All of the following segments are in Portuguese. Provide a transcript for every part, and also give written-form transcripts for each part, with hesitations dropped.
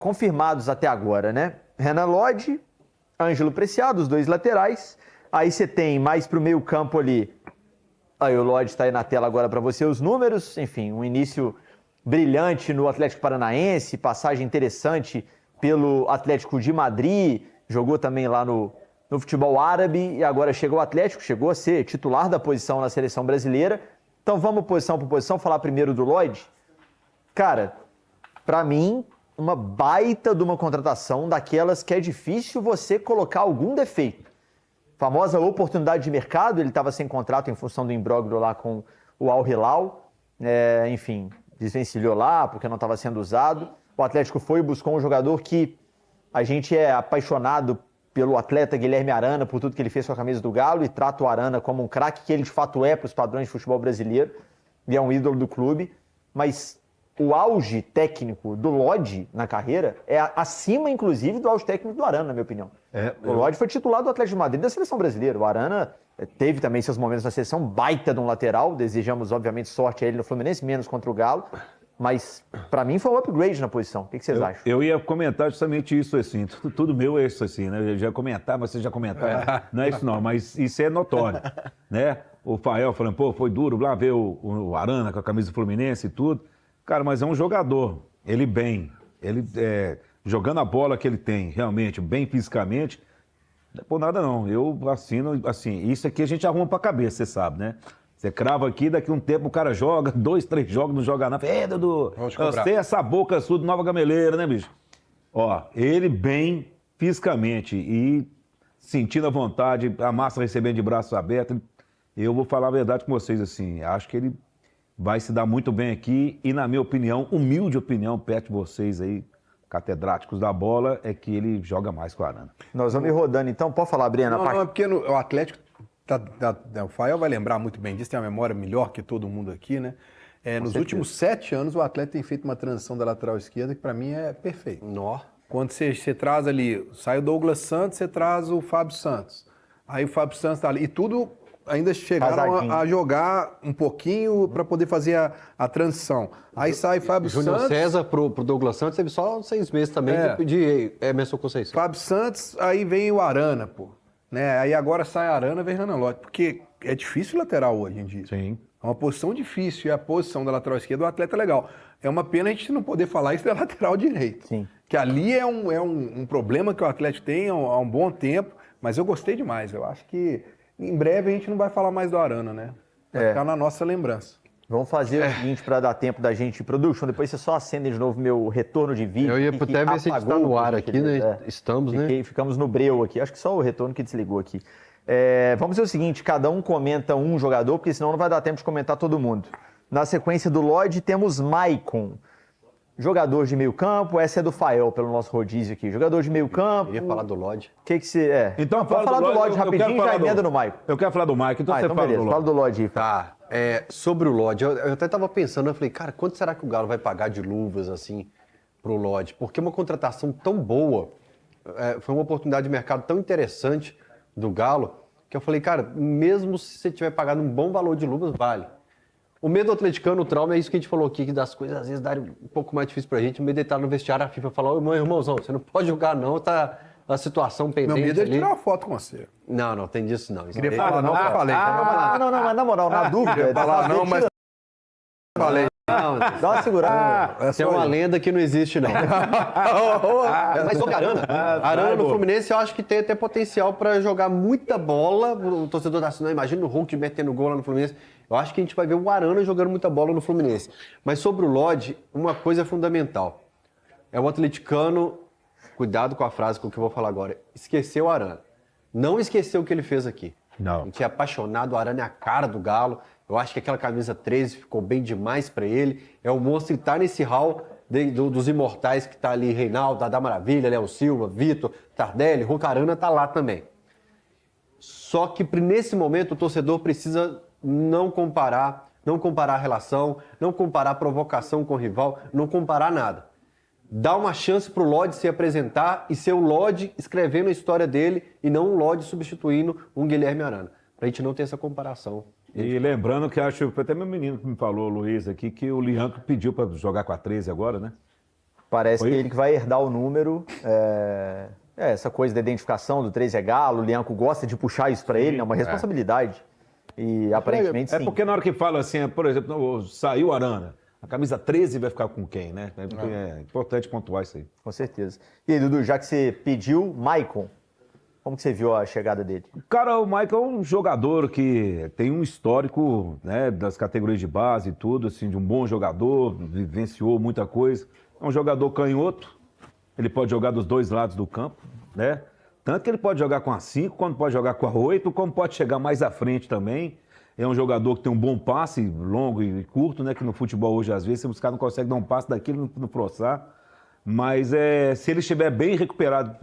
confirmados até agora, né? Renan Lodge, Ângelo Preciado, os dois laterais. Aí você tem mais para o meio campo ali. Aí o Lodge está aí na tela agora para você os números. Enfim, um início brilhante no Atlético Paranaense, passagem interessante pelo Atlético de Madrid, jogou também lá no futebol árabe e agora chegou ao Atlético, chegou a ser titular da posição na seleção brasileira. Então vamos posição por posição, falar primeiro do Lodge. Cara, para mim, uma baita de uma contratação daquelas que é difícil você colocar algum defeito. Famosa oportunidade de mercado, ele estava sem contrato em função do imbróglio lá com o Al Hilal. Enfim, desvencilhou lá porque não estava sendo usado. O Atlético foi e buscou um jogador que a gente é apaixonado pelo atleta Guilherme Arana, por tudo que ele fez com a camisa do Galo, e trata o Arana como um craque que ele de fato é para os padrões de futebol brasileiro, e é um ídolo do clube, mas o auge técnico do Lodge na carreira é acima, inclusive, do auge técnico do Arana, na minha opinião. O Lodge foi titular do Atlético de Madrid da seleção brasileira. O Arana teve também seus momentos na seleção, baita de um lateral, desejamos, obviamente, sorte a ele no Fluminense, menos contra o Galo, mas para mim foi um upgrade na posição. O que vocês acham? Eu ia comentar justamente isso, assim, tudo meu é isso, assim, né? Eu já ia comentar, mas você já comentaram. Não é isso não, mas isso é notório, né? O Fael falando, pô, foi duro lá ver o Arana com a camisa do Fluminense e tudo. Cara, mas é um jogador, ele jogando a bola que ele tem, realmente, bem fisicamente, não é por nada não. Eu assino, assim, isso aqui a gente arruma pra cabeça, você sabe, né? Você crava aqui, daqui a um tempo o cara joga, 2, 3 jogos, não joga nada. Dudu, você essa boca sua de Nova Gameleira, né, bicho? Ó, ele bem fisicamente e sentindo a vontade, a massa recebendo de braços abertos. Eu vou falar a verdade com vocês, assim, acho que ele vai se dar muito bem aqui e, na minha opinião, humilde opinião, perto de vocês aí, catedráticos da bola, é que ele joga mais com o Arana. Nós vamos ir rodando, então. Pode falar, Brena? Não, é porque o Atlético, o Fael vai lembrar muito bem disso, tem uma memória melhor que todo mundo aqui, né? Nos últimos 7 anos, o Atlético tem feito uma transição da lateral esquerda que, para mim, é perfeito. Quando você traz ali, sai o Douglas Santos, você traz o Fábio Santos. Aí o Fábio Santos tá ali. E tudo ainda chegaram a jogar um pouquinho para poder fazer a transição. Aí sai Fábio Santos... Júnior César pro Douglas Santos teve só 6 meses também de Emerson Conceição. Fábio Santos, aí vem o Arana, pô. Né? Aí agora sai a Arana, vem Renan Lodge. Porque é difícil lateral hoje em dia. Sim. É uma posição difícil e a posição da lateral esquerda do atleta é legal. É uma pena a gente não poder falar isso da lateral direito. Sim. Que ali é um problema que o Atlético tem há um bom tempo, mas eu gostei demais. Eu acho que em breve a gente não vai falar mais do Arana, né? Vai ficar na nossa lembrança. Vamos fazer o seguinte para dar tempo da gente, production, depois você só acende de novo meu retorno de vídeo. Eu ia até ver se a gente está no ar aqui, né? Estamos, né? Ficamos no breu aqui, acho que só o retorno que desligou aqui. Vamos fazer o seguinte, cada um comenta um jogador, porque senão não vai dar tempo de comentar todo mundo. Na sequência do Lodge temos Maicon, jogador de meio campo, essa é do Fael, pelo nosso rodízio aqui. Jogador de meio campo... Eu ia falar do Lodge. O que você... Então, vamos falar do Lodge rapidinho e já emenda no Maicon. Eu quero falar do Maicon, então você fala beleza, do Lodge. fala do Lodge aí. Tá, sobre o Lodge, eu até tava pensando, eu falei, cara, quanto será que o Galo vai pagar de luvas, assim, pro Lodge? Porque uma contratação tão boa, foi uma oportunidade de mercado tão interessante do Galo, que eu falei, cara, mesmo se você tiver pagado um bom valor de luvas, vale. O medo atleticano, o trauma, é isso que a gente falou aqui, que das coisas às vezes darem um pouco mais difícil pra gente. O medo de estar no vestiário, a FIFA falar, ô irmãozão, você não pode jogar não, tá a situação pendente. Meu medo é ali. tirar uma foto com você. Não, tem disso não. Queria falar não, eu falei. Não, mas na moral, na dúvida... falar não, mas... Falei. Não, Dá uma segurada. tem uma lenda que não existe, não. Mas sobre Arana no Fluminense, eu acho que tem até potencial para jogar muita bola. O torcedor da Arsenal, imagina o Hulk metendo gol lá no Fluminense. Eu acho que a gente vai ver o Arana jogando muita bola no Fluminense. Mas sobre o Lodge, uma coisa é fundamental. É o atleticano, cuidado com a frase com o que eu vou falar agora, esqueceu o Arana. Não esqueceu o que ele fez aqui. Não. A gente é apaixonado, o Arana é a cara do Galo. Eu acho que aquela camisa 13 ficou bem demais para ele. É o monstro que tá nesse hall dos imortais que tá ali, Reinaldo, Dada Maravilha, Léo Silva, Vitor, Tardelli, Hulk Arana tá lá também. Só que nesse momento o torcedor precisa não comparar a relação, não comparar a provocação com o rival, não comparar nada. Dá uma chance pro Lodge se apresentar e ser o Lodge escrevendo a história dele e não um Lodge substituindo um Guilherme Arana. Pra gente não ter essa comparação. E lembrando que acho, foi até meu menino que me falou, Luiz, aqui, que o Lianco pediu para jogar com a 13 agora, né? Parece que ele que vai herdar o número. Essa coisa da identificação do 3 é Galo, o Lianco gosta de puxar isso para ele, é uma responsabilidade. E aparentemente sim. É porque na hora que fala assim, por exemplo, saiu o Arana, a camisa 13 vai ficar com quem, né? É importante pontuar isso aí. Com certeza. E aí, Dudu, já que você pediu, Maicon, como que você viu a chegada dele? Cara, o Michael é um jogador que tem um histórico, né, das categorias de base e tudo, assim, de um bom jogador, vivenciou muita coisa. É um jogador canhoto, ele pode jogar dos dois lados do campo, né? Tanto que ele pode jogar com a 5, como pode jogar com a 8, como pode chegar mais à frente também. É um jogador que tem um bom passe, longo e curto, né? Que no futebol hoje, às vezes, os caras não conseguem dar um passe daquilo no Proçar. Mas se ele estiver bem recuperado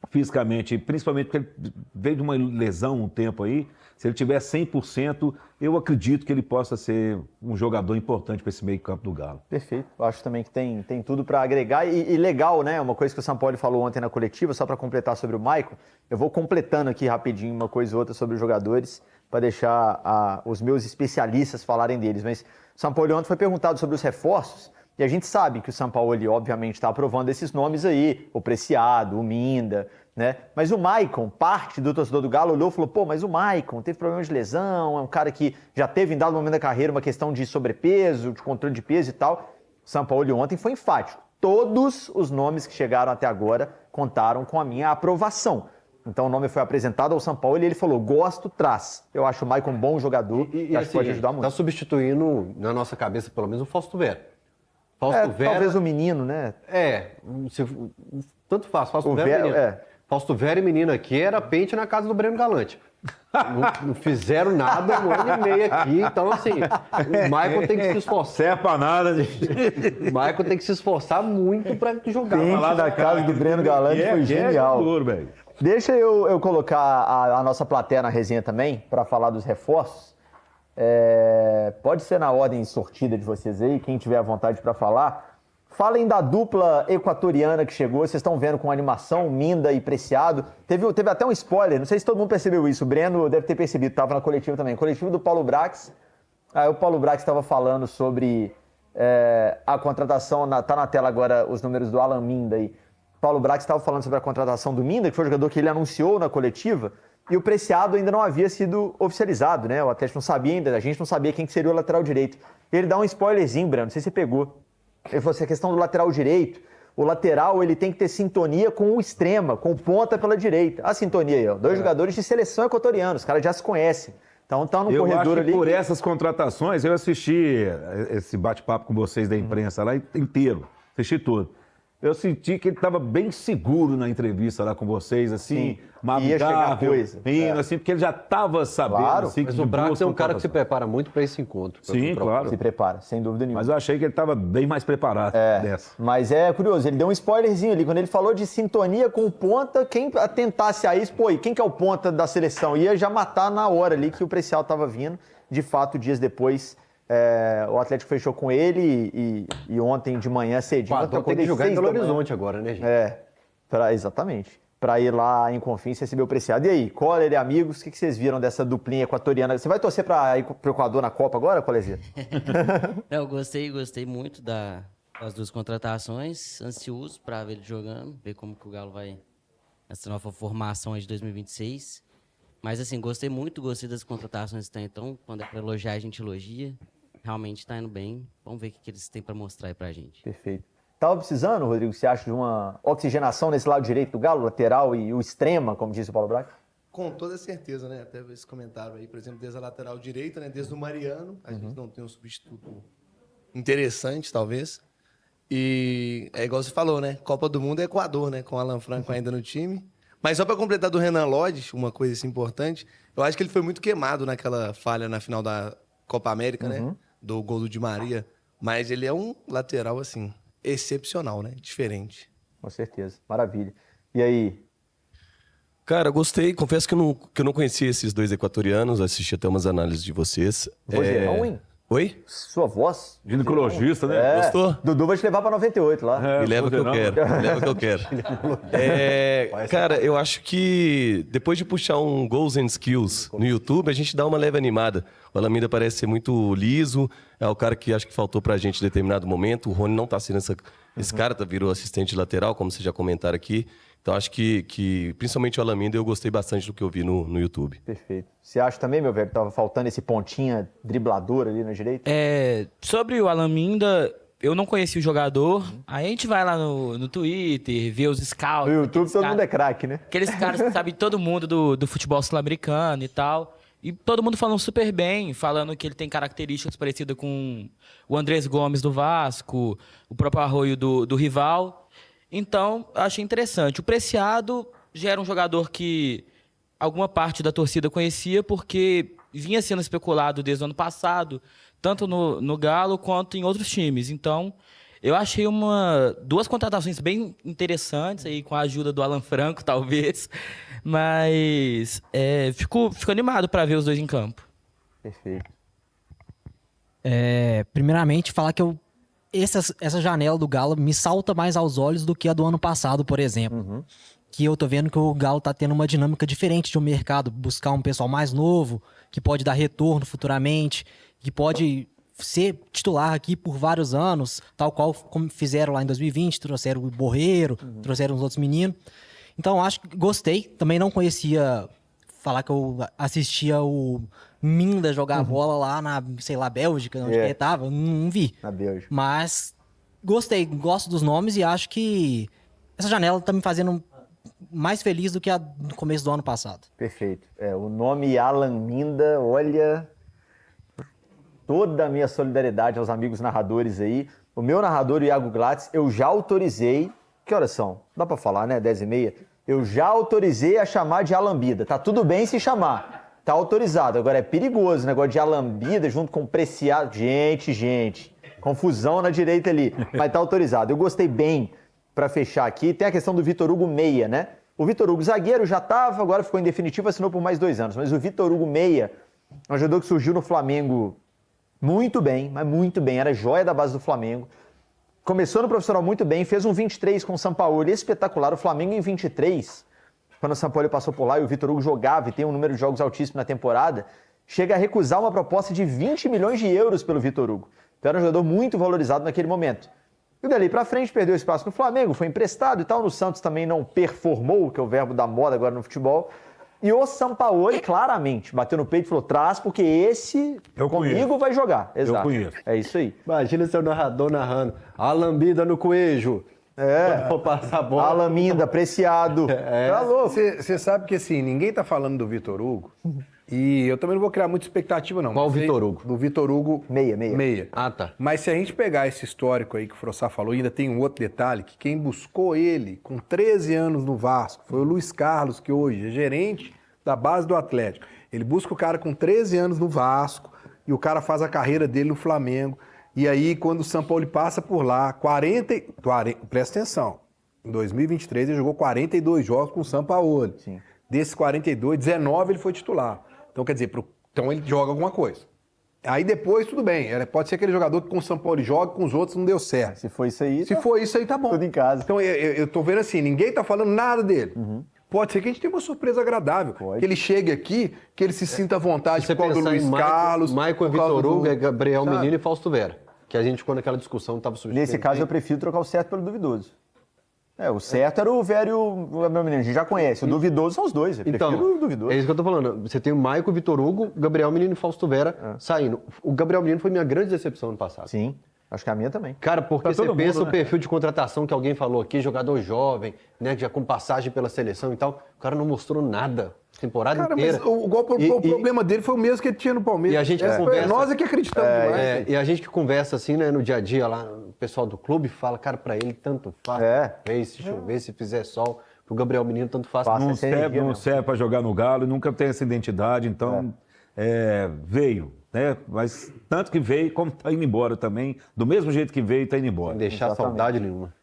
fisicamente, principalmente porque ele veio de uma lesão um tempo aí, se ele tiver 100%, eu acredito que ele possa ser um jogador importante para esse meio campo do Galo. Perfeito. Eu acho também que tem tudo para agregar. E legal, né? Uma coisa que o Sampaoli falou ontem na coletiva, só para completar sobre o Maicon, eu vou completando aqui rapidinho uma coisa ou outra sobre os jogadores, para deixar os meus especialistas falarem deles. Mas o Sampaoli ontem foi perguntado sobre os reforços, e a gente sabe que o Sampaoli, obviamente, está aprovando esses nomes aí, o Preciado, o Minda, né? Mas o Maicon, parte do torcedor do Galo, olhou e falou, pô, mas o Maicon teve problema de lesão, é um cara que já teve em dado momento da carreira uma questão de sobrepeso, de controle de peso e tal. O Sampaoli ontem foi enfático. Todos os nomes que chegaram até agora contaram com a minha aprovação. Então o nome foi apresentado ao Sampaoli e ele falou, gosto, traz. Eu acho o Maicon um bom jogador e acho que pode ajudar muito. Está substituindo, na nossa cabeça, pelo menos, o Fausto Vera. Fausto Vera... Talvez o menino, né? Tanto faz, Fausto Vera e menino. Fausto Vera e menino aqui era pente na casa do Breno Galante. Não fizeram nada um ano e meio aqui, então assim, o Maicon tem que se esforçar. Serve pra nada, gente. O Maicon tem que se esforçar muito para jogar. Pente da casa do Breno Galante foi genial. Deixa eu colocar a nossa plateia na resenha também, para falar dos reforços. Pode ser na ordem sortida de vocês aí, quem tiver à vontade para falar. Falem da dupla equatoriana que chegou, vocês estão vendo com animação, Minda e Preciado. Teve até um spoiler, não sei se todo mundo percebeu isso, o Breno deve ter percebido, estava na coletiva também. Coletivo do Paulo Brax, aí o Paulo Brax estava falando sobre a contratação, tá na tela agora os números do Alan Minda aí. Paulo Brax estava falando sobre a contratação do Minda, que foi o jogador que ele anunciou na coletiva, e o Preciado ainda não havia sido oficializado, né? O Atlético não sabia ainda, a gente não sabia quem que seria o lateral direito. Ele dá um spoilerzinho, Breno, não sei se você pegou. Ele falou assim, a questão do lateral direito, o lateral ele tem que ter sintonia com o extrema, com o ponta pela direita. A sintonia aí, ó, dois jogadores de seleção equatorianos, os caras já se conhecem. Então tá no corredor ali. Por essas contratações, eu assisti esse bate-papo com vocês da imprensa lá inteiro, assisti todo. Eu senti que ele estava bem seguro na entrevista lá com vocês, assim, amigável, assim, porque ele já estava sabendo. Claro, assim, mas o Brax é um cara que se prepara muito para esse encontro. Sim, claro. Se prepara, sem dúvida nenhuma. Mas eu achei que ele estava bem mais preparado dessa. Mas é curioso, ele deu um spoilerzinho ali, quando ele falou de sintonia com o ponta, quem atentasse a isso, pô, e quem que é o ponta da seleção? Ia já matar na hora ali que o Preciado estava vindo. De fato, dias depois... o Atlético fechou com ele e ontem de manhã cedinho. O Adão tem que jogar em Belo Horizonte agora, né, gente? Exatamente. Para ir lá em Confins receber o Preciado. E aí, Coller e amigos, o que vocês viram dessa duplinha equatoriana? Você vai torcer para ir para o Equador na Copa agora, Colezito? Eu gostei muito das duas contratações. Ansioso para ver ele jogando, ver como que o Galo vai nessa nova formação aí de 2026. Mas assim, gostei das contratações até então. Quando é para elogiar, a gente elogia. Realmente está indo bem. Vamos ver o que eles têm para mostrar aí pra gente. Perfeito. Tava precisando, Rodrigo, você acha, de uma oxigenação nesse lado direito do Galo, lateral e o extrema, como disse o Paulo Braga? Com toda certeza, né? Até esse comentário aí, por exemplo, desde a lateral direita, né? Desde o Mariano, a gente não tem um substituto interessante, talvez. E é igual você falou, né? Copa do Mundo é Equador, né? Com o Alan Franco ainda no time. Mas só para completar do Renan Lodge, uma coisa assim, importante, eu acho que ele foi muito queimado naquela falha na final da Copa América, né? Do gol do Di Maria. Mas ele é um lateral, assim, excepcional, né? Diferente. Com certeza. Maravilha. E aí? Cara, gostei. Confesso que eu não conhecia esses dois equatorianos. Assisti até umas análises de vocês. Vozeirão, hein? Oi? Sua voz. Ginecologista, né? É. Gostou? Dudu vai te levar pra 98 lá. Me leva que eu não. quero. Me leva que eu quero. Cara, eu acho que depois de puxar um Goals and Skills no YouTube, a gente dá uma leve animada. O Alameda parece ser muito liso, é o cara que acho que faltou pra gente em determinado momento. O Rony não tá sendo esse cara, virou assistente lateral, como vocês já comentaram aqui. Então acho que principalmente o Alameda, eu gostei bastante do que eu vi no YouTube. Perfeito. Você acha também, meu velho, que tava faltando esse pontinha driblador ali na direita? Sobre o Alaminda, eu não conheci o jogador. Aí a gente vai lá no Twitter, vê os scouts. No YouTube todo mundo é craque, né? Aqueles caras que sabem todo mundo do futebol sul-americano e tal. E todo mundo falando super bem, falando que ele tem características parecidas com o Andrés Gomes do Vasco, o próprio Arroio do rival. Então, eu achei interessante. O Preciado já era um jogador que alguma parte da torcida conhecia, porque vinha sendo especulado desde o ano passado, tanto no Galo quanto em outros times. Então, eu achei duas contratações bem interessantes, aí, com a ajuda do Alan Franco, talvez. Mas fico animado para ver os dois em campo. Perfeito. Primeiramente, falar que essa janela do Galo me salta mais aos olhos do que a do ano passado, por exemplo. Que eu tô vendo que o Galo tá tendo uma dinâmica diferente de um mercado, buscar um pessoal mais novo, que pode dar retorno futuramente, que pode ser titular aqui por vários anos, tal qual como fizeram lá em 2020, trouxeram o Borreiro, trouxeram os outros meninos. Então, acho que gostei. Também não conhecia, falar que eu assistia o Minda jogar bola lá na, sei lá, Bélgica, onde ele tava, não vi. Na Bélgica. Mas gostei, gosto dos nomes e acho que essa janela tá me fazendo mais feliz do que a do começo do ano passado. Perfeito. O nome Alan Minda, olha, toda a minha solidariedade aos amigos narradores aí. O meu narrador, o Iago Glatz, eu já autorizei, que horas são? Dá pra falar, né? 10h30. Eu já autorizei a chamar de Alambida. Tá tudo bem se chamar. Tá autorizado. Agora é perigoso o negócio de Alambida junto com Preciado. Gente. Confusão na direita ali. Mas tá autorizado. Eu gostei bem pra fechar aqui. Tem a questão do Vitor Hugo Meia, né? O Vitor Hugo zagueiro já tava, agora ficou em definitivo, assinou por mais 2 anos. Mas o Vitor Hugo Meia, um jogador que surgiu no Flamengo muito bem, mas muito bem. Era joia da base do Flamengo. Começou no profissional muito bem, fez um 23 com o Sampaoli, espetacular. O Flamengo em 23, quando o Sampaoli passou por lá e o Vitor Hugo jogava e tem um número de jogos altíssimo na temporada, chega a recusar uma proposta de 20 milhões de euros pelo Vitor Hugo. Então era um jogador muito valorizado naquele momento. E dali pra frente perdeu espaço no Flamengo, foi emprestado e tal. No Santos também não performou, que é o verbo da moda agora no futebol. E o Sampaoli claramente bateu no peito e falou, traz porque esse comigo vai jogar. Exato. Eu conheço. É isso aí. Imagina seu narrador narrando. A lambida no coelho. Vou passar a bola. Alaminda, Preciado. Tá louco. Você sabe que assim, ninguém tá falando do Vitor Hugo. E eu também não vou criar muita expectativa, não. Qual Mas Vitor Hugo? Do Vitor Hugo. Meia. Ah, tá. Mas se a gente pegar esse histórico aí que o Frossá falou, ainda tem um outro detalhe, que quem buscou ele com 13 anos no Vasco foi o Luiz Carlos, que hoje é gerente da base do Atlético. Ele busca o cara com 13 anos no Vasco e o cara faz a carreira dele no Flamengo. E aí, quando o Sampaoli passa por lá, presta atenção, em 2023 ele jogou 42 jogos com o Sampaoli. Sim. Desses 42, 19 ele foi titular. Então, quer dizer, então ele joga alguma coisa. Aí depois, tudo bem. Pode ser aquele jogador que com o Sampaoli joga, com os outros não deu certo. Se for isso aí, Se for isso aí, tá bom. tudo em casa. Então, eu tô vendo assim, ninguém tá falando nada dele. Pode ser que a gente tenha uma surpresa agradável. Pode. Que ele chegue aqui, que ele se sinta à vontade Você por causa do pensar Luiz em Carlos. Michael por causa Vitor Hugo, do- Gabriel sabe? Menino e Fausto Vera. Que a gente ficou naquela discussão, estava substituindo. Nesse caso, eu prefiro trocar o certo pelo duvidoso. O certo era o velho, meu menino, a gente já conhece. O duvidoso são os dois. Eu prefiro o duvidoso. É isso que eu tô falando. Você tem o Michael Vitor Hugo, Gabriel Menino e Fausto Vera saindo. O Gabriel Menino foi minha grande decepção no passado. Sim, acho que a minha também. Cara, porque Pra você todo pensa mundo, o né? perfil de contratação que alguém falou aqui, jogador jovem, né, já com passagem pela seleção e tal, o cara não mostrou nada a temporada Cara, inteira. mas o problema dele foi o mesmo que ele tinha no Palmeiras. E a gente Foi conversa- nós é que acreditamos demais. E a gente que conversa assim, né, no dia a dia lá, o pessoal do clube fala, cara, pra ele tanto faz, se chover, se fizer sol, pro Gabriel Menino tanto faz. Passa Não essa energia serve, não mesmo. serve para jogar no Galo, nunca tem essa identidade, então veio, né? Mas tanto que veio, como tá indo embora também, do mesmo jeito que veio, tá indo embora. Não deixar Exatamente. saudade nenhuma.